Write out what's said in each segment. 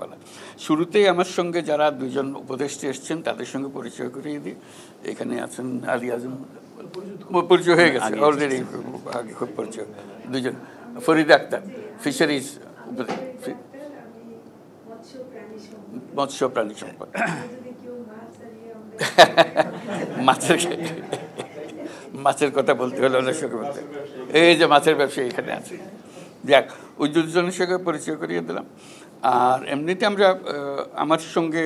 বলা। শুরুতেই আমার সঙ্গে যারা দুজন উপদেষ্টা এসছেন তাদের সঙ্গে পরিচয় করিয়ে দিই। এখানে আছেন আলী আজম, পরিচয় হয়ে গেছে অলরেডি, আগে খুব পরিচয়। দুজন ফরিদা আক্তার, ফিশারিজ মৎস্য প্রাণী সম্পদ। মাছের কথা বলতে হলে অনেক সঙ্গে বলতে, এই যে মাছের ব্যবসায়ী এখানে আছে। যাক, ওই দুজনের সঙ্গে পরিচয় করিয়ে দিলাম। আর এমনিতে আমরা আমার সঙ্গে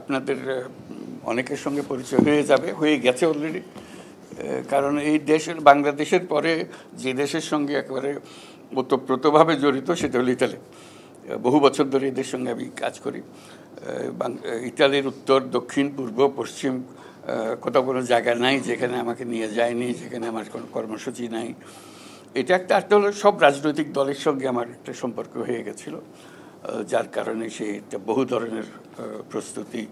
আপনাদের অনেকের সঙ্গে পরিচয় হয়ে গেছে অলরেডি। কারণ এই দেশের, বাংলাদেশের পরে যে দেশের সঙ্গে একেবারে ওতপ্রোতভাবে জড়িত সেটা হলো ইতালি। বহু বছর ধরে এদের সঙ্গে আমি কাজ করি। ইতালির উত্তর, দক্ষিণ, পূর্ব, পশ্চিম কোথাও কোনো জায়গা নাই যেখানে আমাকে নিয়ে যায়নি, যেখানে আমার কোনো কর্মসূচি নাই। এটা একটা হলো সব রাজনৈতিক দলের সঙ্গে আমার একটা সম্পর্ক হয়ে গেছিলো, যার কারণে একটা বহু ধরনের প্রস্তুতি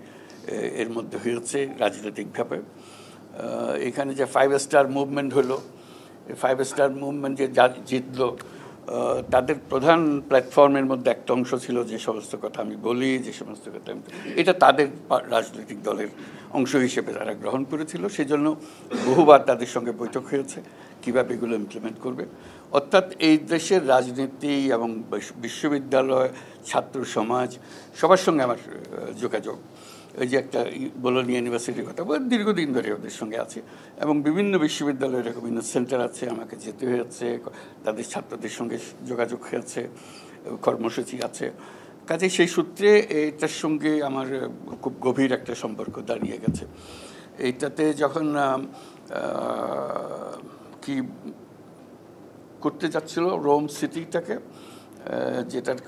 এর মধ্যে হয়েছে রাজনৈতিকভাবে। এখানে যে 5 স্টার মুভমেন্ট হলো, 5 স্টার মুভমেন্ট যে জিতলো, তাদের প্রধান প্ল্যাটফর্মের মধ্যে একটা অংশ ছিল যে সমস্ত কথা আমি বলি, যে সমস্ত কথা এটা তাদের রাজনৈতিক দলের অংশ হিসেবে তারা গ্রহণ করেছিল। সেজন্য বহুবার তাদের সঙ্গে বৈঠক হয়েছে কীভাবে এগুলো ইমপ্লিমেন্ট করবে। অর্থাৎ এই দেশের রাজনীতি এবং বিশ্ববিদ্যালয়, ছাত্র সমাজ সবার সঙ্গে আমার যোগাযোগ। ওই যে একটা বোলোনি ইউনিভার্সিটির কথা দীর্ঘদিন ধরে ওদের সঙ্গে আছে, এবং বিভিন্ন বিশ্ববিদ্যালয়ে এরকম সেন্টার আছে, আমাকে যেতে হয়েছে, তাদের ছাত্রদের সঙ্গে যোগাযোগ হয়েছে, কর্মসূচি আছে। কাজে সেই সূত্রে এটার সঙ্গে আমার খুব গভীর একটা সম্পর্ক দাঁড়িয়ে গেছে। এইটাতে যখন কি করতে যাচ্ছিল রোম সিটিটাকে, যেটার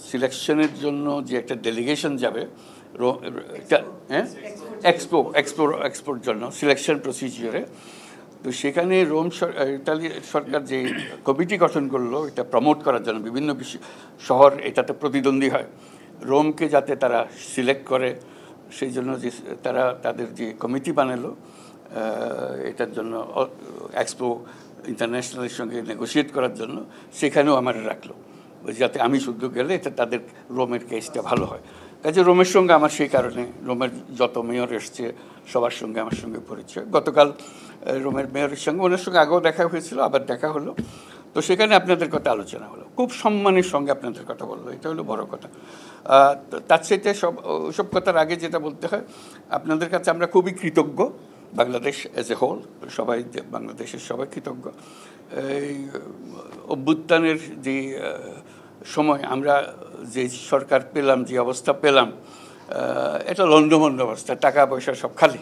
সিলেকশনের জন্য যে একটা ডেলিগেশন যাবে এক্সপোর জন্য সিলেকশন প্রসিজিওরে, তো সেখানে ইতালি সরকার যে কমিটি গঠন করলো এটা প্রমোট করার জন্য, বিভিন্ন শহর এটাতে প্রতিদ্বন্দ্বী হয়, রোমকে যাতে তারা সিলেক্ট করে সেই জন্য যে তারা তাদের যে কমিটি বানালো এটার জন্য, এক্সপো ইন্টারন্যাশনালের সঙ্গে নেগোশিয়েট করার জন্য, সেখানেও আমার রাখলো যাতে আমি শুদ্ধ গেলে এটা তাদের রোমের কেসটা ভালো হয়। কাজে রোমের সঙ্গে আমার সেই কারণে, রোমের যত মেয়র এসছে সবার সঙ্গে আমার সঙ্গে পরিচয়। গতকাল রোমের মেয়রের সঙ্গে, ওনার সঙ্গে আগেও দেখা হয়েছিল, আবার দেখা হলো। তো সেখানে আপনাদের কথা আলোচনা হলো, খুব সম্মানের সঙ্গে আপনাদের কথা বললো, এটা হলো বড় কথা। তার সাথে সব কথার আগে যেটা বলতে হয়, আপনাদের কাছে আমরা খুবই কৃতজ্ঞ, বাংলাদেশ অ্যাজ এ হোল, সবাই, বাংলাদেশের সবাই কৃতজ্ঞ। এই অভ্যুত্থানের যে সময় আমরা যে সরকার পেলাম, যে অবস্থা পেলাম, এটা লণ্ডভণ্ড অবস্থা, টাকা পয়সা সব খালি,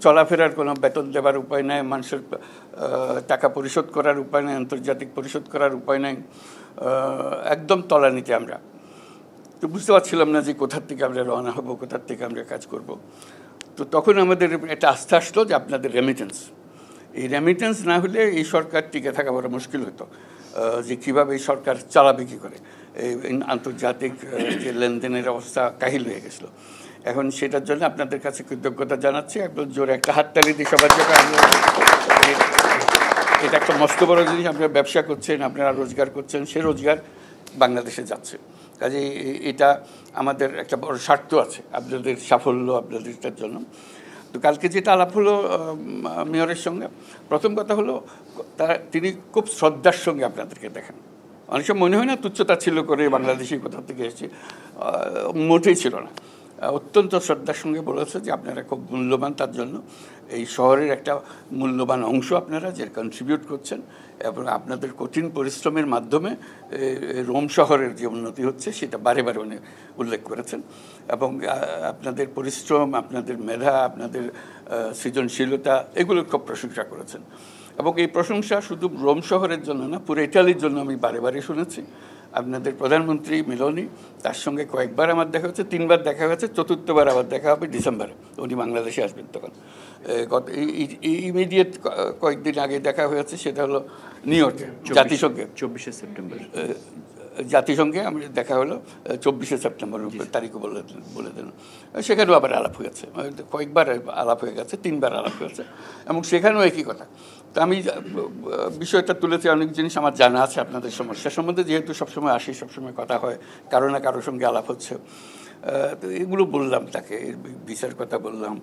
চলাফেরার কোনো বেতন দেবার উপায় নাই, মানুষের টাকা পরিশোধ করার উপায় নেই, আন্তর্জাতিক পরিশোধ করার উপায় নাই, একদম তলানিতে আমরা। তো বুঝতে পারছিলাম না যে কোথার থেকে আমরা রওনা হব, কোথার থেকে আমরা কাজ করব। তো তখন আমাদের একটা আস্থা আসলো যে আপনাদের রেমিটেন্স, এই রেমিটেন্স না হলে এই সরকার টিকে থাকা বড় মুশকিল হতো, যে কীভাবে এই সরকার চালাবে কী করে, এই আন্তর্জাতিক যে লেনদেনের অবস্থা কাহিল হয়ে গেছিলো। এখন সেটার জন্য আপনাদের কাছে কৃতজ্ঞতা জানাচ্ছি, একদম জোরে একটা হাততালি দিয়ে সবার জন্য। এটা একটা মস্ত বড় জিনিস, আপনারা ব্যবসা করছেন, আপনারা রোজগার করছেন, সে রোজগার বাংলাদেশে যাচ্ছে। কাজে এটা আমাদের একটা বড় স্বার্থ আছে আপনাদের সাফল্য, আপনাদেরটার জন্য। তো কালকে যেটা আলাপ হলো মেয়রের সঙ্গে, প্রথম কথা হলো তিনি খুব শ্রদ্ধার সঙ্গে আপনাদেরকে দেখেন। অনেক সময় মনে হয় না তুচ্ছতা ছিল করে বাংলাদেশি কোথা থেকে এসেছি, মোটেই ছিল না। অত্যন্ত শ্রদ্ধার সঙ্গে বলেছে যে আপনারা খুব মূল্যবান, তার জন্য এই শহরের একটা মূল্যবান অংশ আপনারা যে কন্ট্রিবিউট করছেন, এবং আপনাদের কঠিন পরিশ্রমের মাধ্যমে রোম শহরের যে উন্নতি হচ্ছে সেটা বারে বারে উনি উল্লেখ করেছেন। এবং আপনাদের পরিশ্রম, আপনাদের মেধা, আপনাদের সৃজনশীলতা, এগুলোর খুব প্রশংসা করেছেন। এবং এই প্রশংসা শুধু রোম শহরের জন্য না, পুরো ইটালির জন্য আমি বারে বারে শুনেছি। আপনাদের প্রধানমন্ত্রী মেলোনি, তার সঙ্গে কয়েকবার আমার দেখা হচ্ছে, 3বার দেখা হয়েছে, চতুর্থবার আবার দেখা হবে ডিসেম্বরে, উনি বাংলাদেশে আসবেন তখন। ইমিডিয়েট কয়েকদিন আগে দেখা হয়েছে, সেটা হলো নিউ ইয়র্কে জাতিসংঘে, 24শে সেপ্টেম্বর জাতিসংঘে আমি দেখা হলো, 24শে সেপ্টেম্বর তারিখও বলে দিলেন। সেখানেও আবার আলাপ হয়েছে, কয়েকবার আলাপ হয়ে গেছে, 3বার আলাপ হয়েছে। এবং সেখানেও একই কথা তো আমি বিষয়টা তুলেছি, অনেক জিনিস আমার জানা আছে আপনাদের সমস্যা সম্বন্ধে, যেহেতু সবসময় আসি, সবসময় কথা হয়, কারো না কারোর সঙ্গে আলাপ হচ্ছে। তো এগুলো বললাম তাকে, ভিসার কথা বললাম,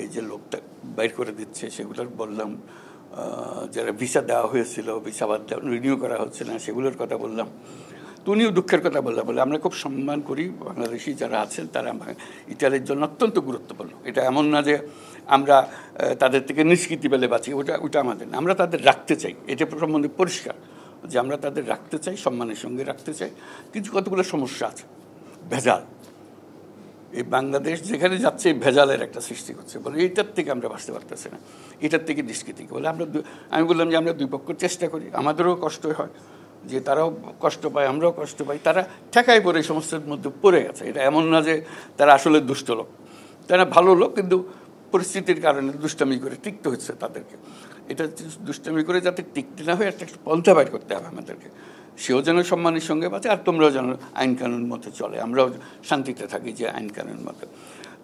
এই যে লোকটা বাইর করে দিচ্ছে সেগুলোর বললাম, যারা ভিসা দেওয়া হয়েছিল ভিসা বাদ রিনিউ করা হচ্ছে না সেগুলোর কথা বললাম। তো উনিও দুঃখের কথা বললাম, বলে আমরা খুব সম্মান করি বাংলাদেশি যারা আছেন, তারা ইটালির জন্য অত্যন্ত গুরুত্বপূর্ণ। এটা এমন না যে আমরা তাদের থেকে নিষ্কৃতি পেলে বাঁচি, ওটা আমাদের না, আমরা তাদের রাখতে চাই। এটা সম্বন্ধে পরিষ্কার যে আমরা তাদের রাখতে চাই, সম্মানের সঙ্গে রাখতে চাই। কিন্তু কতগুলো সমস্যা আছে, ভেজাল, এই বাংলাদেশ যেখানে যাচ্ছে এই ভেজালের একটা সৃষ্টি করছে, বলে এইটার থেকে আমরা বাঁচতে পারতেছি না, এটার থেকে নিষ্কৃতি বলে আমি বললাম যে আমরা দুই পক্ষ চেষ্টা করি, আমাদেরও কষ্ট হয়, যে তারাও কষ্ট পায়, আমরাও কষ্ট পাই, তারা ঠেকায় পড়ে এই সমস্যার মধ্যে পড়ে গেছে। এটা এমন না যে তারা আসলে দুষ্ট লোক, তারা ভালো লোক, কিন্তু পরিস্থিতির কারণে দুষ্টামি করে টিকতে হচ্ছে তাদেরকে। এটা দুষ্টামি করে যাতে টিকতে না হয় একটা পন্থা বাইর করতে হবে আমাদেরকে, সেও যেন সম্মানের সঙ্গে বাঁচে, আর তোমরাও যেন আইন কানুন মতো চলে, আমরাও শান্তিতে থাকি যে আইন কানুন মতো।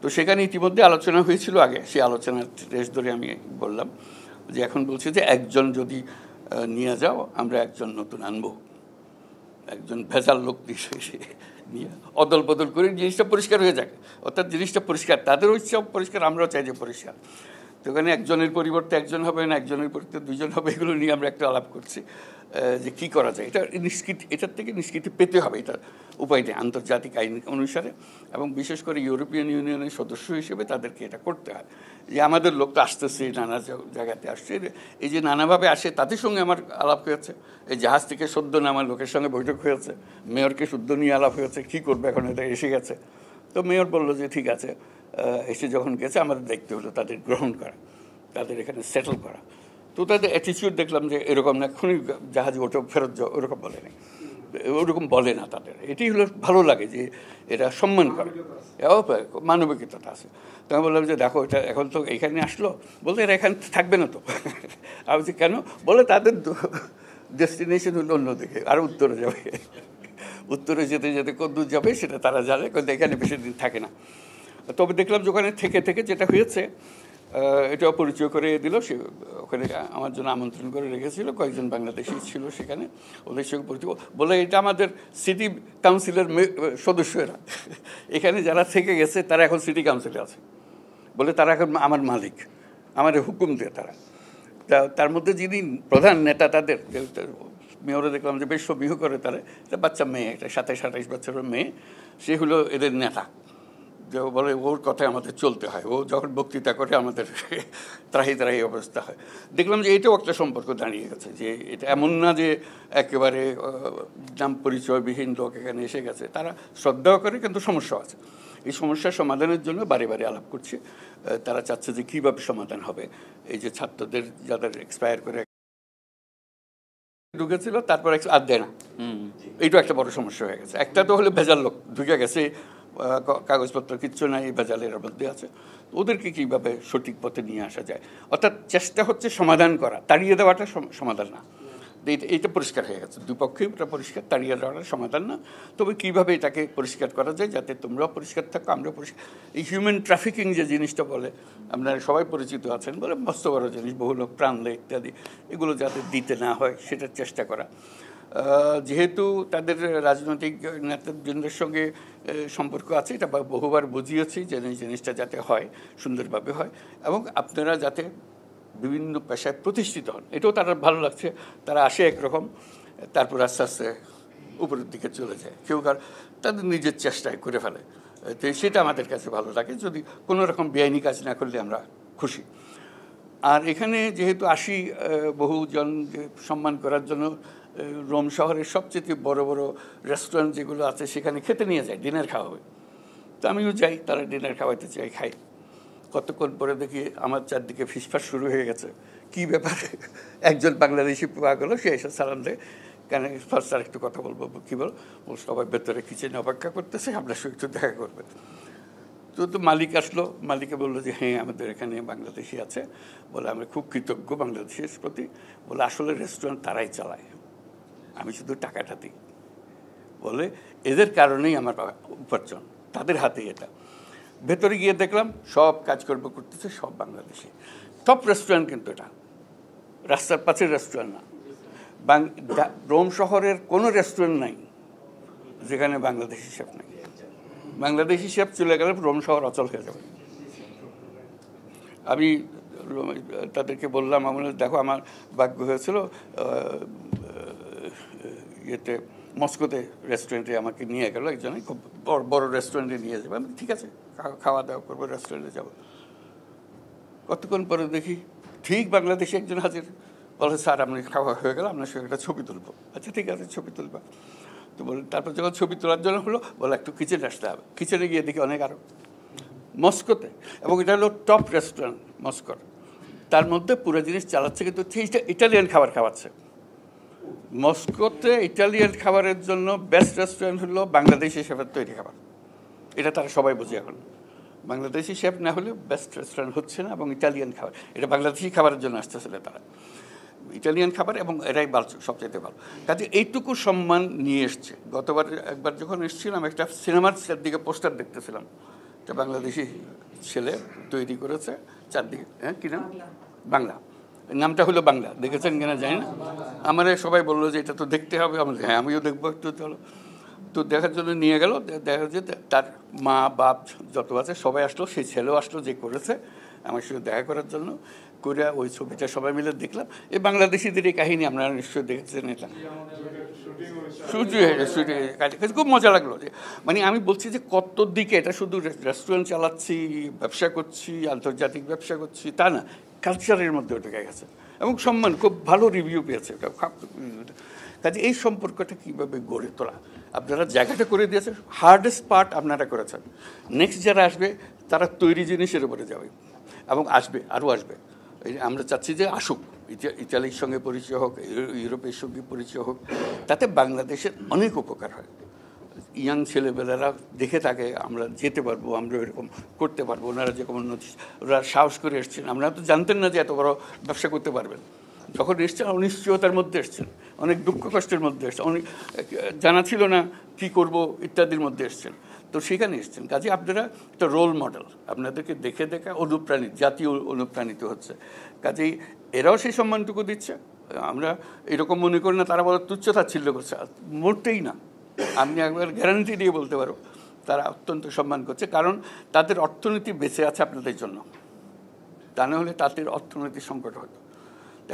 তো সেখানে ইতিমধ্যে আলোচনা হয়েছিল আগে, সেই আলোচনার রেশ ধরে আমি বললাম যে এখন বলছি যে একজন যদি নিয়ে যাও, আমরা একজন নতুন আনবো, একজন ভেজাল লোক নিয়ে অদল বদল করে জিনিসটা পরিষ্কার হয়ে যাক, অর্থাৎ জিনিসটা পরিষ্কার, তাদেরও ইচ্ছা পরিষ্কার, আমরাও চাই যে পরিষ্কার। তো ওখানে একজনের পরিবর্তে একজন হবে না, একজনের পরিবর্তে দুজন হবে, এগুলো নিয়ে আমরা একটা আলাপ করছি যে কী করা যায়। এটা নিষ্কৃতি, এটার থেকে নিষ্কৃতি পেতে হবে, এটার উপায় নেই আন্তর্জাতিক আইন অনুসারে, এবং বিশেষ করে ইউরোপিয়ান ইউনিয়নের সদস্য হিসেবে তাদেরকে এটা করতে হয়। যে আমাদের লোক তো আসতেছে, নানা জায়গাতে আসছে, এই যে নানাভাবে আসে, তাদের সঙ্গে আমার আলাপ হয়েছে, এই জাহাজ থেকে সদ্য নামার লোকের সঙ্গে বৈঠক হয়েছে, মেয়রকে শুদ্ধ নিয়ে আলাপ হয়েছে, কী করবে এখন, এটা এসে গেছে। তো মেয়র বললো যে ঠিক আছে, এসে যখন গেছে আমাদের দায়িত্ব হলো তাদের গ্রহণ করা, তাদের এখানে সেটেল করা। তো তাদের অ্যাটিচিউড দেখলাম যে এরকম না, এখনই জাহাজে ওঠো ফেরত যাও, ওরকম বলে না, ওরকম বলে না তাদের। এটি হলো ভালো লাগে যে এরা সম্মান করে, মানবিকতা আছে। তো আমি বললাম যে দেখো, এটা এখন তো এখানে আসলো, বলতে এরা এখানে থাকবে না তো। আমি বলছি কেন, বলে তাদের ডেস্টিনেশন হলো অন্যদিকে, আরও উত্তরে যাবে, উত্তরে যেতে যেতে কদ্দূর যাবে সেটা তারা জানে, কিন্তু এখানে বেশি দিন থাকে না। তবে দেখলাম যে ওখানে থেকে থেকে যেটা হয়েছে, এটাও পরিচয় করে দিল, সে ওখানে আমার জন্য আমন্ত্রণ করে রেখেছিল, কয়েকজন বাংলাদেশি ছিল সেখানে, ওদের সঙ্গে পরিচয়, বলে এটা আমাদের সিটি কাউন্সিলের সদস্যরা, এখানে যারা থেকে গেছে তারা এখন সিটি কাউন্সিলে আছে, বলে তারা এখন আমার মালিক, আমার হুকুম দিয়ে তারা। তার মধ্যে যিনি প্রধান নেতা তাদের মেয়রে দেখলাম যে বেশ সবিহ করে, তারা একটা বাচ্চা মেয়ে, একটা 27-28 বছরের মেয়ে, সে হলো এদের নেতা। যে বলে ওর কথায় আমাদের চলতে হয়, ও যখন বক্তৃতা করে আমাদের ত্রাহি ত্রাহি অবস্থা হয়। দেখলাম যে এটাও একটা সম্পর্ক দাঁড়িয়ে গেছে, যে এটা এমন না যে একেবারে নাম পরিচয়বিহীন লোক এখানে এসে গেছে, তারা শ্রদ্ধাও করে, কিন্তু সমস্যা আছে। এই সমস্যার সমাধানের জন্য বারে বারে আলাপ করছে, তারা চাচ্ছে যে কীভাবে সমাধান হবে। এই যে ছাত্রদের যাদের এক্সপায়ার করে ঢুকেছিল, তারপর আর দেয় না, এইটাও একটা বড় সমস্যা হয়ে গেছে। একটা তো হলে ভেজাল লোক ঢুকে গেছে, কাগজপত্র কিচ্ছু নাই, এই ভেজালের মধ্যে আছে, ওদেরকে কীভাবে সঠিক পথে নিয়ে আসা যায়। অর্থাৎ চেষ্টা হচ্ছে সমাধান করা, তাড়িয়ে দেওয়াটা সমাধান না। এইটা পরিষ্কার হয়ে গেছে, দুপক্ষেই এটা পরিষ্কার, তাড়িয়ে দেওয়াটা সমাধান না। তবে কীভাবে এটাকে পরিষ্কার করা যায় যাতে তোমরাও পরিষ্কার থাকো, আমরাও পরিষ্কার। এই হিউম্যান ট্রাফিকিং যে জিনিসটা বলে, আপনারা সবাই পরিচিত আছেন, বলে মস্ত বড় জিনিস, বহু লোক প্রাণ দেয় ইত্যাদি, এগুলো যাতে দিতে না হয় সেটার চেষ্টা করা। যেহেতু তাদের রাজনৈতিক নেতাদের সঙ্গে সম্পর্ক আছে, এটা বহুবার বুঝিয়েছি যে এই জিনিসটা যাতে হয়, সুন্দরভাবে হয়, এবং আপনারা যাতে বিভিন্ন পেশায় প্রতিষ্ঠিত হন, এটাও তারা ভালো লাগছে। তারা আসে একরকম, তারপর আস্তে আস্তে উপরের দিকে চলে যায়, কেউ তাদের নিজের চেষ্টায় করে ফেলে, তো সেটা আমাদের কাছে ভালো লাগে। যদি কোনো রকম বেআইনি কাজ না করলে আমরা খুশি। আর এখানে যেহেতু আসি বহুজন সম্মান করার জন্য, রোম শহরের সবচেয়ে বড় বড় রেস্টুরেন্ট যেগুলো আছে সেখানে খেতে নিয়ে যায়, ডিনার খাওয়াবে। তো আমিও যাই, তারা ডিনার খাওয়াইতে চাই, খাই। কতক্ষণ পরে দেখি আমার চারদিকে ফিসফাস শুরু হয়ে গেছে, কি ব্যাপারে। একজন বাংলাদেশি পাওয়া গেলো, সে এসে সালাম দেয়, কেন ফার্স্ট আর একটু কথা বলবো, কী বল, সবাই ভেতরে কিচেনে অপেক্ষা করতেছে, আপনার সঙ্গে একটু দেখা করবে। তো মালিক আসলো, মালিকে বললো যে হ্যাঁ আমাদের এখানে বাংলাদেশি আছে, বলে আমরা খুব কৃতজ্ঞ বাংলাদেশের প্রতি, বলে আসলে রেস্টুরেন্ট তারাই চালায়, আমি শুধু টাকাটা দিই, বলে এদের কারণেই আমার উপার্জন, তাদের হাতেই এটা। ভেতরে গিয়ে দেখলাম সব কাজকর্ম করতেছে সব বাংলাদেশি, টপ রেস্টুরেন্ট কিন্তু এটা, রাস্তার পাশের রেস্টুরেন্ট না। রোম শহরের কোনো রেস্টুরেন্ট নাই যেখানে বাংলাদেশি শেফ নাই। বাংলাদেশি শেফ চলে গেলে রোম শহর অচল হয়ে যাবে। আমি তাদেরকে বললাম, আমার দেখো আমার ভাগ্য হয়েছিল ইয়েতে মস্কোতে রেস্টুরেন্টে আমাকে নিয়ে গেল একজনে, খুব বড় রেস্টুরেন্টে নিয়ে যাবে। আমি ঠিক আছে খাওয়া দাওয়া করবো, রেস্টুরেন্টে যাবো। কতক্ষণ পরে দেখি ঠিক বাংলাদেশি একজন হাজির, বলে স্যার আপনি খাওয়া হয়ে গেল, আপনার সঙ্গে একটা ছবি তুলবো। আচ্ছা ঠিক আছে ছবি তুলবা। তো বলে তারপর যখন ছবি তোলার জন্য হলো, বলে একটু কিচেনে আসতে হবে। কিচেনে গিয়ে দেখি অনেক আরও মস্কোতে, এবং এটা হলো টপ রেস্টুরেন্ট মস্কোর। তার মধ্যে পুরো জিনিস চালাচ্ছে কিন্তু ইটালিয়ান খাবার খাওয়াচ্ছে। মস্কোতে ইটালিয়ান খাবারের জন্য বেস্ট রেস্টুরেন্ট হলো বাংলাদেশি শেফের তৈরি খাবার। এটা তারা সবাই বোঝে এখন। বাংলাদেশি শেফ না হলে বেস্ট রেস্টুরেন্ট হচ্ছে না, এবং ইটালিয়ান খাবার, এটা বাংলাদেশি খাবারের জন্য আসতেছিল তারা, ইটালিয়ান খাবার, এবং এরাই সবচাইতে ভালো। কাজে এইটুকু সম্মান নিয়ে এসছে। গতবার একবার যখন এসেছিলাম, একটা সিনেমার দিকে পোস্টার দেখতেছিলাম, এটা বাংলাদেশি ছেলে তৈরি করেছে চারদিকে। হ্যাঁ কী নাম? বাংলা, নামটা হলো বাংলা। দেখেছেন কিনা জানি না। আমার সবাই বললো যে এটা তো দেখতে হবে। আমরা হ্যাঁ আমিও দেখবো একটু, চলো। তো দেখার জন্য নিয়ে গেল। দেখা যে তার মা বাপ যত আছে সবাই আসলো, সেই ছেলেও আসলো যে করেছে আমার সঙ্গে দেখা করার জন্য। করে ওই ছবিটা সবাই মিলে দেখলাম। এই বাংলাদেশিদের এই কাহিনী আপনারা নিশ্চয়ই দেখেছেন। এটা খুব মজা লাগলো। যে মানে আমি বলছি যে কত দিকে, এটা শুধু রেস্টুরেন্ট চালাচ্ছি, ব্যবসা করছি, আন্তর্জাতিক ব্যবসা করছি তা না, কালচারের মধ্যে ঢুকে গেছে, এবং সম্মান খুব ভালো রিভিউ পেয়েছে এটা। কাজে এই সম্পর্কটা কীভাবে গড়ে তোলা, আপনারা জায়গাটা করে দিয়েছেন। হার্ডেস্ট পার্ট আপনারা করেছেন। নেক্সট যারা আসবে তারা তৈরি জিনিসের উপরে যাবে, এবং আসবে, আরও আসবে। আমরা চাচ্ছি যে আসুক, ইতালির সঙ্গে পরিচয় হোক, ইউরোপের সঙ্গে পরিচয় হোক, তাতে বাংলাদেশের অনেক উপকার হয়। ইয়াং ছেলেবেলারা দেখে থাকে আমরা যেতে পারবো, আমরা এরকম করতে পারবো। ওনারা যেরকম ওরা সাহস করে এসছেন, আমরা তো জানতেন না যে এত বড় ব্যবসা করতে পারবেন। যখন এসছেন অনিশ্চয়তার মধ্যে এসছেন, অনেক দুঃখ কষ্টের মধ্যে এসছেন, অনেক জানা ছিল না কী করবো ইত্যাদির মধ্যে এসছেন। তো সেখানে এসছেন। কাজে আপনারা একটা রোল মডেল, আপনাদেরকে দেখে দেখে অনুপ্রাণিত, জাতীয় অনুপ্রাণিত হচ্ছে। কাজেই এরাও সেই সম্মানটুকু দিচ্ছে। আমরা এরকম মনে করি না তারা বলে তুচ্ছ-তাচ্ছিল্য করছে, মোটেই না। আমি একবার গ্যারান্টি দিয়ে বলতে পারো তারা অত্যন্ত সম্মান করছে, কারণ তাদের অর্থনীতি বেঁচে আছে আপনাদের জন্য। তা না হলে তাদের অর্থনৈতিক সংকট হতো।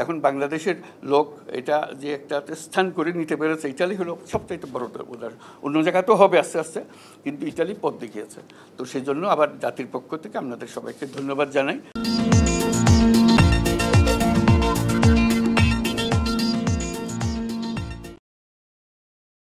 এখন বাংলাদেশের লোক এটা যে একটা স্থান করে নিতে পেরেছে, ইটালি হলো সবচাইতে বড় উদাহরণ। অন্য জায়গাতেও হবে আস্তে আস্তে, কিন্তু ইটালি পথ দেখিয়েছে। তো সেই জন্য আবার জাতির পক্ষ থেকে আপনাদের সবাইকে ধন্যবাদ জানাই।